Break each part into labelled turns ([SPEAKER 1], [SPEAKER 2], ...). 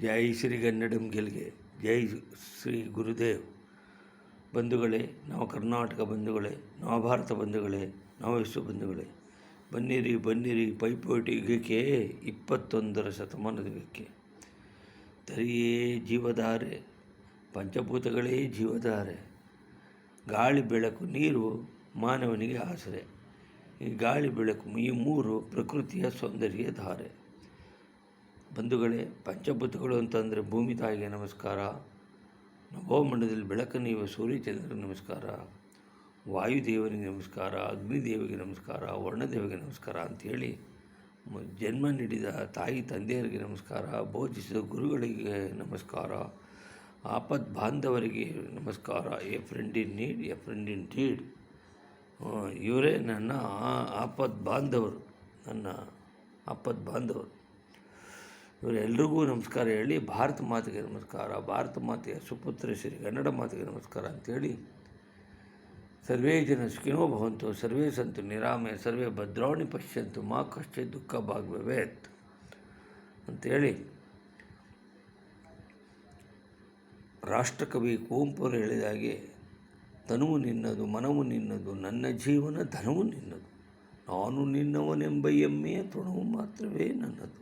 [SPEAKER 1] ಜೈ ಶ್ರೀಗನ್ನಡಂ ಗೆಲ್ಗೆ, ಜೈ ಶ್ರೀ ಗುರುದೇವ್. ಬಂಧುಗಳೇ, ನಾವು ಕರ್ನಾಟಕ ಬಂಧುಗಳೇ, ನವಭಾರತ ಬಂಧುಗಳೇ, ನವವಿಶ್ವ ಬಂಧುಗಳೇ, ಬನ್ನಿರಿ ಬನ್ನಿರಿ ಪೈಪೋಟಿ ಯುಗಕ್ಕೆ, 21ರ ಶತಮಾನದ ಯುಗಕ್ಕೆ. ತರಿಯೇ ಜೀವಧಾರೆ, ಪಂಚಭೂತಗಳೇ ಜೀವಧಾರೆ. ಗಾಳಿ ಬೆಳಕು ನೀರು ಮಾನವನಿಗೆ ಆಸರೆ. ಈ ಗಾಳಿ ಬೆಳಕು ಈ ಮೂರು ಪ್ರಕೃತಿಯ ಸೌಂದರ್ಯ ಧಾರೆ. ಬಂಧುಗಳೇ, ಪಂಚಭೂತಗಳು ಅಂತಂದರೆ ಭೂಮಿ ತಾಯಿಗೆ ನಮಸ್ಕಾರ, ನವೋಮಂಡಲದಲ್ಲಿ ಬೆಳಕನ್ನೀವ ಸೂರ್ಯಚಂದ್ರನಿಗೆ ನಮಸ್ಕಾರ, ವಾಯುದೇವನಿಗೆ ನಮಸ್ಕಾರ, ಅಗ್ನಿದೇವಿಗೆ ನಮಸ್ಕಾರ, ವರ್ಣದೇವಿಗೆ ನಮಸ್ಕಾರ ಅಂಥೇಳಿ ಜನ್ಮ ನೀಡಿದ ತಾಯಿ ತಂದೆಯರಿಗೆ ನಮಸ್ಕಾರ, ಬೋಧಿಸಿದ ಗುರುಗಳಿಗೆ ನಮಸ್ಕಾರ, ಆಪದ್ ಬಾಂಧವರಿಗೆ ನಮಸ್ಕಾರ. A friend in need, A friend in deed. ಇವರೇ ನನ್ನ ಆಪದ್ ಬಾಂಧವರು, ನನ್ನ ಆಪದ್ ಬಾಂಧವರು. ಇವರೆಲ್ರಿಗೂ ನಮಸ್ಕಾರ ಹೇಳಿ ಭಾರತ ಮಾತೆಗೆ ನಮಸ್ಕಾರ, ಭಾರತ ಮಾತೆಯ ಸುಪುತ್ರ ಶ್ರೀ ಕನ್ನಡ ಮಾತೆಗೆ ನಮಸ್ಕಾರ ಅಂಥೇಳಿ ಸರ್ವೇ ಜನ ಸುಖಿನೋ ಭವಂತು, ಸರ್ವೇ ಸಂತು ನಿರಾಮಯ, ಸರ್ವೇ ಭದ್ರಾಣಿ ಪಶ್ಯಂತು, ಮಾ ಕಶ್ಚ ದುಃಖ ಭಾಗ್ಭವೇತ್ ಅಂಥೇಳಿ ರಾಷ್ಟ್ರಕವಿ ಕುವೆಂಪು ಹೇಳಿದ ಹಾಗೆ, ತನುವು ನಿನ್ನದು, ಮನವು ನಿನ್ನದು, ನನ್ನ ಜೀವನ ಧನವು ನಿನ್ನದು, ನಾನು ನಿನ್ನವನೆಂಬ ಹೆಮ್ಮೆಯ ತೃಣವು ಮಾತ್ರವೇ ನನ್ನದು.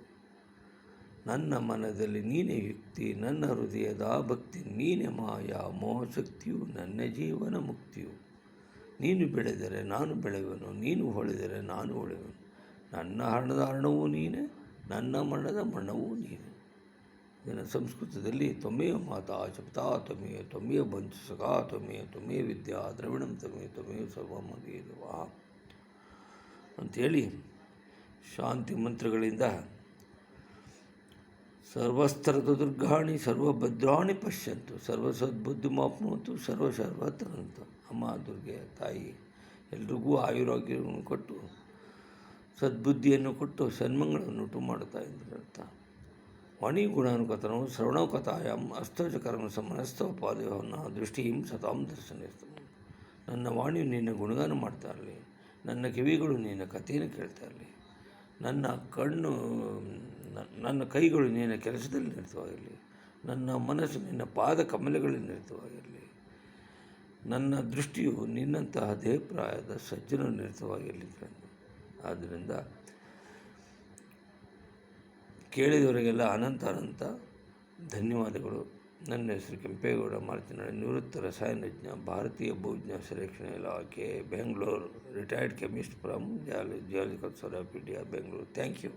[SPEAKER 1] ನನ್ನ ಮನದಲ್ಲಿ ನೀನೇ ಯುಕ್ತಿ, ನನ್ನ ಹೃದಯದ ಭಕ್ತಿ ನೀನೇ ಮಾಯಾ ಮೋಹಶಕ್ತಿಯು, ನನ್ನ ಜೀವನ ಮುಕ್ತಿಯು. ನೀನು ಬೆಳೆದರೆ ನಾನು ಬೆಳೆಯುವನು, ನೀನು ಹೊಳೆದರೆ ನಾನು ಹೊಳೆಯುವನು. ನನ್ನ ಹಣದ ಹಣವೂ ನೀನೇ, ನನ್ನ ಮಣ್ಣದ ಮಣ್ಣವೂ ನೀನೇ. ಇದನ್ನು ಸಂಸ್ಕೃತದಲ್ಲಿ ತ್ವಮೇವ ಮಾತಾ ಚ ತ್ವಮೇವ ತ್ವಮೇವ ಬಂಧು ಸಖಾ ತ್ವಮೇವ ತ್ವಮೇವ ವಿದ್ಯಾ ದ್ರವಿಣಂ ತ್ವಮೇವ ತ್ವಮೇವ ಸರ್ವಂ ದೇವ ಅಂಥೇಳಿ ಶಾಂತಿ ಮಂತ್ರಗಳಿಂದ ಸರ್ವಸ್ತರದ ದುರ್ಗಾಣಿ ಸರ್ವಭದ್ರಾಣಿ ಪಶ್ಯಂತು, ಸರ್ವಸದ್ಬುದ್ಧಿ ಮಾಪ್ನುವಂತು, ಸರ್ವತರಂತು. ಅಮ್ಮ ದುರ್ಗೆ ತಾಯಿ ಎಲ್ರಿಗೂ ಆಯುರಾಗ್ಯವನ್ನು ಕೊಟ್ಟು ಸದ್ಬುದ್ಧಿಯನ್ನು ಕೊಟ್ಟು ಸನ್ಮಂಗಳನ್ನು ಉಂಟು ಮಾಡುತ್ತಾ ಇದ್ದಂಥ ವಾಣಿ ಗುಣಾನುಕಥನವು ಶ್ರವಣಕಥಾಯಾಂ ಅಸ್ತೋಜ ಕರ್ಮ ಸಮನಸ್ತವ ಪಾದವನ್ನ ದೃಷ್ಟಿಂ ಸತಾಂ ದರ್ಶನಿಸ್ತವ. ನನ್ನ ವಾಣಿಯು ನಿನ್ನ ಗುಣಗಾನ ಮಾಡ್ತಾ ಇರಲಿ, ನನ್ನ ಕಿವಿಗಳು ನಿನ್ನ ಕಥೆಯನ್ನು ಕೇಳ್ತಾ ಇರಲಿ, ನನ್ನ ಕೈಗಳು ನಿನ್ನ ಕೆಲಸದಲ್ಲಿ ನಿರತವಾಗಿರಲಿ, ನನ್ನ ಮನಸ್ಸು ನಿನ್ನ ಪಾದ ಕಮಲಗಳಲ್ಲಿ ನಿರತವಾಗಿರಲಿ, ನನ್ನ ದೃಷ್ಟಿಯು ನಿನ್ನಂತಹ ದೇಹಪ್ರಾಯದ ಸಜ್ಜನ ನಿರತವಾಗಿರಲಿ. ಆದ್ದರಿಂದ ಕೇಳಿದವರಿಗೆಲ್ಲ ಅನಂತ ಧನ್ಯವಾದಗಳು. ನನ್ನ ಹೆಸರು ಕೆಂಪೇಗೌಡ ಮಾರ್ತಿನಾಳ್, ನಿವೃತ್ತ ರಸಾಯನಜ್ಞ, ಭಾರತೀಯ ಭೂಜ್ಞ ಸಂರಕ್ಷಣಾ ಇಲಾಖೆ, Bengaluru, retired chemist from geological society of India, Bengaluru. Thank you.